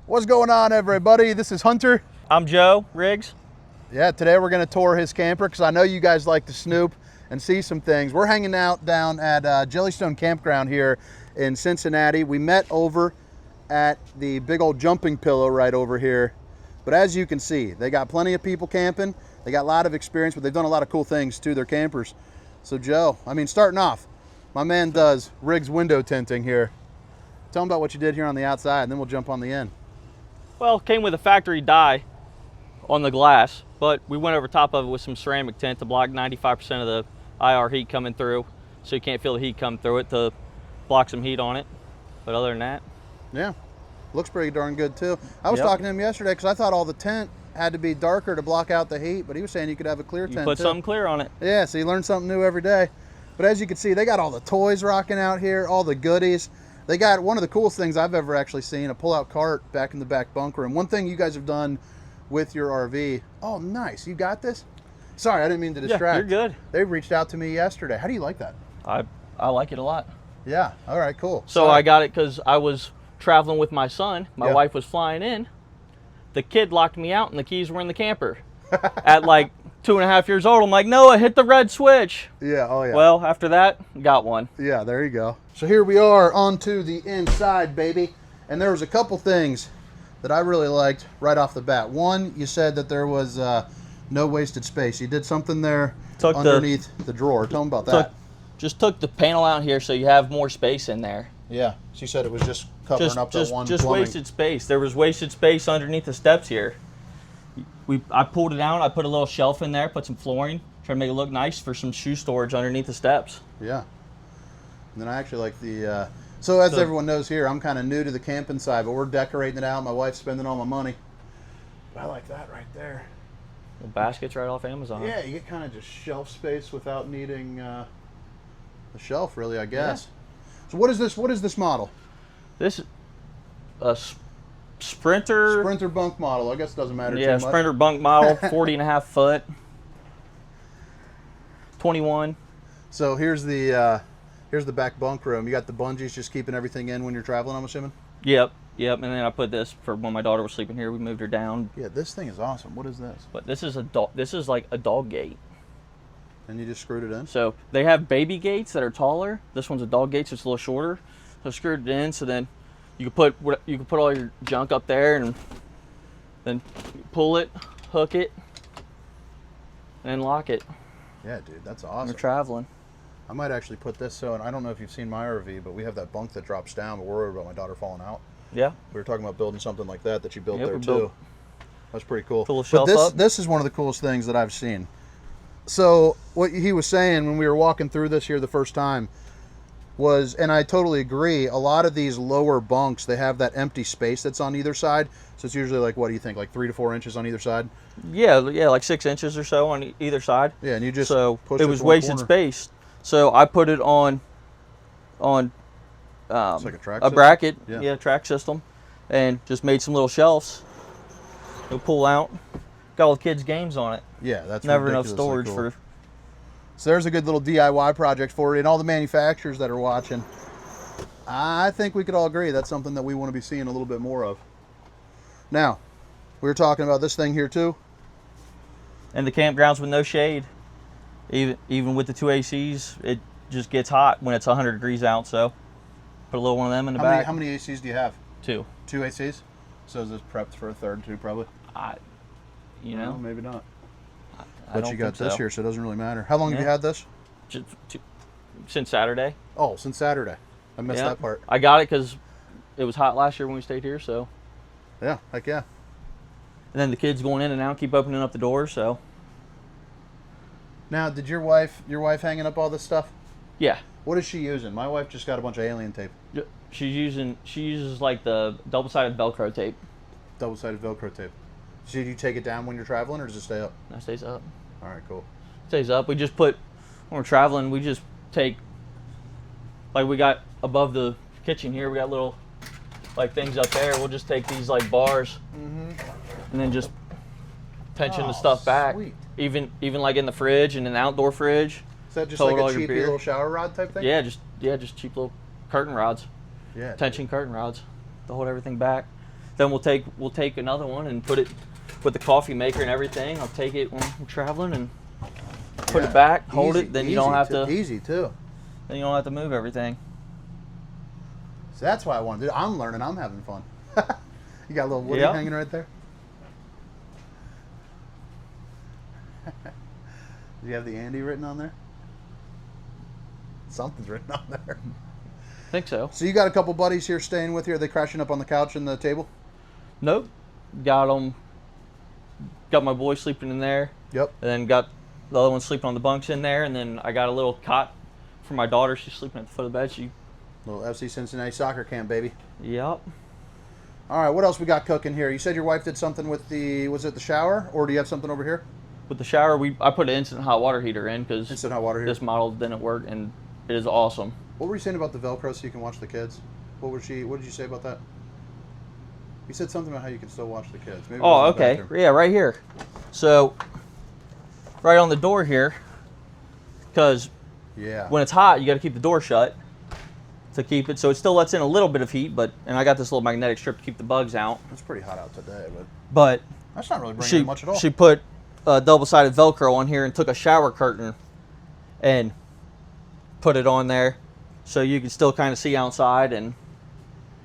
What's going on, everybody? This is Hunter. I'm Joe Riggs. Yeah, today we're going to tour his camper because I know you guys like to snoop and see some things. We're hanging out down at Jellystone Campground here in Cincinnati. We met over at the big old jumping pillow right over here. But as you can see, they got plenty of people camping. They got a lot of experience, but they've done a lot of cool things to their campers. So Joe, I mean, starting off, my man does Riggs window tinting here. Tell them about what you did here on the outside, and then we'll jump on the end. Well, came with a factory dye on the glass, but we went over top of it with some ceramic tint to block 95% of the IR heat coming through, so you can't feel the heat come through it, to block some heat on it. But other than that, yeah, looks pretty darn good too. I was talking to him yesterday because I thought all the tint had to be darker to block out the heat, but he was saying you could have a clear tint put too. something clear on it. Yeah, so you learn something new every day. But as you can see, they got all the toys rocking out here, all the goodies. They got one of the coolest things I've ever actually seen, a pull-out cart back in the back bunk room. One thing you guys have done with your RV. Oh, nice. You got this? Sorry, I didn't mean to distract. Yeah, you're good. They reached out to me yesterday. How do you like that? I like it a lot. Yeah. All right, cool. So I got it because I was traveling with my son. My wife was flying in. The kid locked me out and the keys were in the camper. At like 2.5 years old, I'm like, Noah, hit the red switch. Yeah, oh yeah. Well, after that, got one. Yeah, there you go. So here we are onto the inside, baby. And there was a couple things that I really liked right off the bat. One, you said that there was no wasted space. You did something there underneath the drawer. Tell them about that. Just took the panel out here so you have more space in there. Yeah, so you said it was just covering up that one Just plumbing. wasted space. There was wasted space underneath the steps here. I pulled it out. I put a little shelf in there, put some flooring, try to make it look nice for some shoe storage underneath the steps. Yeah. And then I actually like the, so as everyone knows here, I'm kind of new to the camping side, but we're decorating it out. My wife's spending all my money. But I like that right there. The baskets right off Amazon. Yeah, you get kind of just shelf space without needing the shelf, really, I guess. Yeah. So what is this? What is this model? This is a Sprinter bunk model. I guess it doesn't matter too much. Sprinter bunk model, 40.5 foot, 21. So here's the back bunk room. You got the bungees just keeping everything in when you're traveling, I'm assuming? Yep. And then I put this for when my daughter was sleeping here. We moved her down. Yeah, this thing is awesome. What is this? But this is like a dog gate. And you just screwed it in? So they have baby gates that are taller. This one's a dog gate, so it's a little shorter. So I screwed it in, so then you can put all your junk up there, and then pull it, hook it, and then lock it. Yeah, dude, that's awesome. We're traveling. I might actually put this, and I don't know if you've seen my RV, but we have that bunk that drops down, but we're worried about my daughter falling out. Yeah. We were talking about building something like that you built there too. That's pretty cool. Pull a shelf but up. This is one of the coolest things that I've seen. So what he was saying when we were walking through this here the first time was, and I totally agree, a lot of these lower bunks, they have that empty space that's on either side. So it's usually like, what do you think, like 3 to 4 inches on either side? Yeah, like 6 inches or so on either side. Yeah, and you just push it was wasted space. So I put it on it's like a track bracket, yeah, track system, and just made some little shelves. You'll pull out, got all the kids' games on it. Yeah, that's never enough storage for. So there's a good little DIY project for you, and all the manufacturers that are watching. I think we could all agree that's something that we want to be seeing a little bit more of. Now, we were talking about this thing here too. And the campgrounds with no shade. Even with the 2 ACs, it just gets hot when it's 100 degrees out, so put a little one of them in the back. How many ACs do you have? 2. 2 ACs? So is this prepped for a third too, probably? No, maybe not. But you got this here, so it doesn't really matter. How long have you had this? Since Saturday. Oh, since Saturday. I missed that part. I got it because it was hot last year when we stayed here, so. Yeah, heck yeah. And then the kids going in and out keep opening up the doors, so. Now, did your wife hanging up all this stuff? Yeah. What is she using? My wife just got a bunch of alien tape. She uses like the double-sided Velcro tape. Double-sided Velcro tape. So do you take it down when you're traveling, or does it stay up? No, it stays up. All right, cool. Stays up. We just put, when we're traveling, we just take, like we got above the kitchen here, we got little like things up there. We'll just take these like bars and then just tension the stuff back. Sweet. Even like in the fridge and in the outdoor fridge. Is that just like a cheap little shower rod type thing? Yeah, just cheap little curtain rods. Yeah. Tension curtain rods to hold everything back. then we'll take another one and put it with the coffee maker and everything. I'll take it when we're traveling and put it back, hold it. Then you don't have to. Easy too. Then you don't have to move everything. So that's why I want to do it. I'm learning. I'm having fun. You got a little Woody hanging right there. Do you have the Andy written on there? Something's written on there. I think so. So you got a couple buddies here staying with you? Are they crashing up on the couch and the table? Nope. Got them. Got my boy sleeping in there. Yep. And then got the other one sleeping on the bunks in there. And then I got a little cot for my daughter. She's sleeping at the foot of the bed. Little FC Cincinnati soccer camp, baby. Yep. All right, what else we got cooking here? You said your wife did something with the, was it the shower, or do you have something over here? With the shower, I put an instant hot water heater in because Instant hot water heater. This model didn't work, and it is awesome. What were you saying about the Velcro so you can watch the kids? What did you say about that? You said something about how you can still watch the kids. Maybe Oh, okay. Yeah, right here. So, right on the door here, because when it's hot, you got to keep the door shut to keep it. So it still lets in a little bit of heat, and I got this little magnetic strip to keep the bugs out. It's pretty hot out today, but that's not really bringing in much at all. She put a double-sided Velcro on here and took a shower curtain and put it on there so you can still kind of see outside and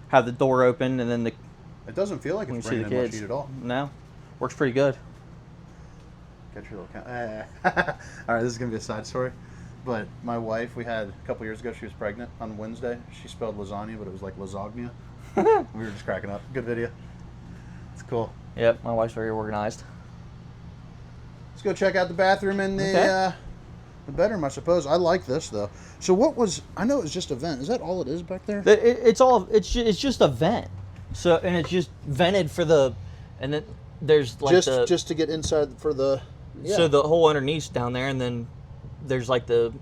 have the door open, and then it doesn't feel like it's bringing in much heat at all. No, works pretty good. Get your little all right, this is gonna be a side story, but my wife, we had a couple years ago, she was pregnant on Wednesday. She spelled lasagna, but it was like lasagna. We were just cracking up. Good video. It's cool. Yep, my wife's very organized. Let's go check out the bathroom and the bedroom, I suppose. I like this though. So what was? I know it was just a vent. Is that all it is back there? It's just a vent. So, and it's just vented for the, and then there's like just to get inside for the. Yeah. So the whole underneath's down there, and then there's like the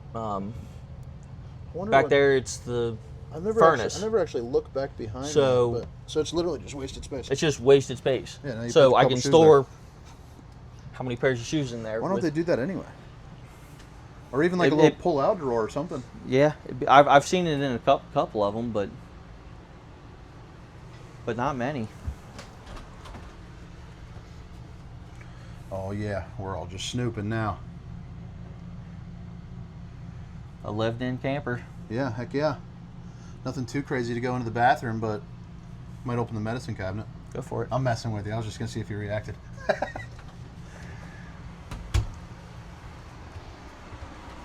back there. It's the furnace. I never actually looked back behind. So it's literally just wasted space. It's just wasted space. Yeah, so I can store how many pairs of shoes in there. Why don't they do that anyway? Or even like a little pull-out drawer or something. Yeah, I've seen it in a couple of them, but not many. Oh yeah, we're all just snooping now. A lived-in camper. Yeah, heck yeah. Nothing too crazy to go into the bathroom, but might open the medicine cabinet. Go for it. I'm messing with you. I was just gonna see if you reacted.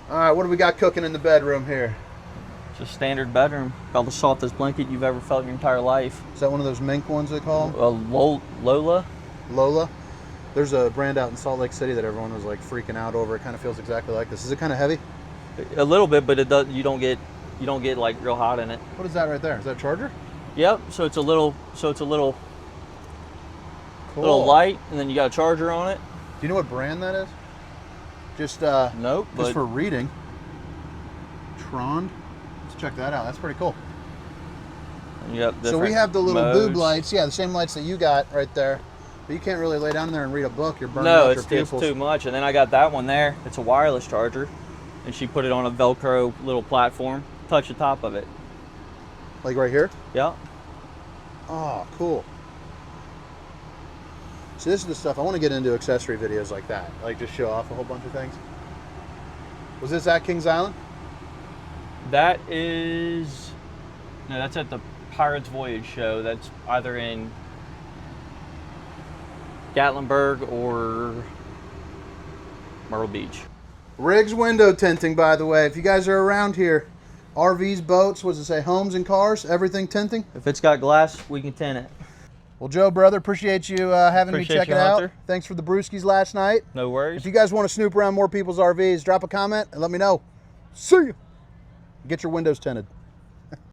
All right, what do we got cooking in the bedroom here? Just a standard bedroom. About the softest blanket you've ever felt in your entire life. Is that one of those mink ones they call them? Lola. Lola. There's a brand out in Salt Lake City that everyone was like freaking out over. It kind of feels exactly like this. Is it kind of heavy? A little bit, but it does. You don't get like real hot in it. What is that right there? Is that a charger? Yep. So it's a little cool. Little light, and then you got a charger on it. Do you know what brand that is? Just nope. Just for reading. Tron. Let's check that out. That's pretty cool. So we have the little modes. boob lights. Yeah, the same lights that you got right there. But you can't really lay down there and read a book. You're burning out your pupils. No, it's too much. And then I got that one there. It's a wireless charger, and she put it on a Velcro little platform. Touch the top of it. Like right here? Yeah. Oh, cool. So this is the stuff I want to get into, accessory videos like that. Like just show off a whole bunch of things. Was this at Kings Island? That is... No, that's at the Pirates Voyage show. That's either in Gatlinburg or Myrtle Beach. Riggs window tinting, by the way. If you guys are around here, RVs, boats, what does it say, homes and cars, everything tinting? If it's got glass, we can tint it. Well, Joe, brother, appreciate you having me check it out. Hunter. Thanks for the brewskis last night. No worries. If you guys want to snoop around more people's RVs, drop a comment and let me know. See you. Get your windows tinted.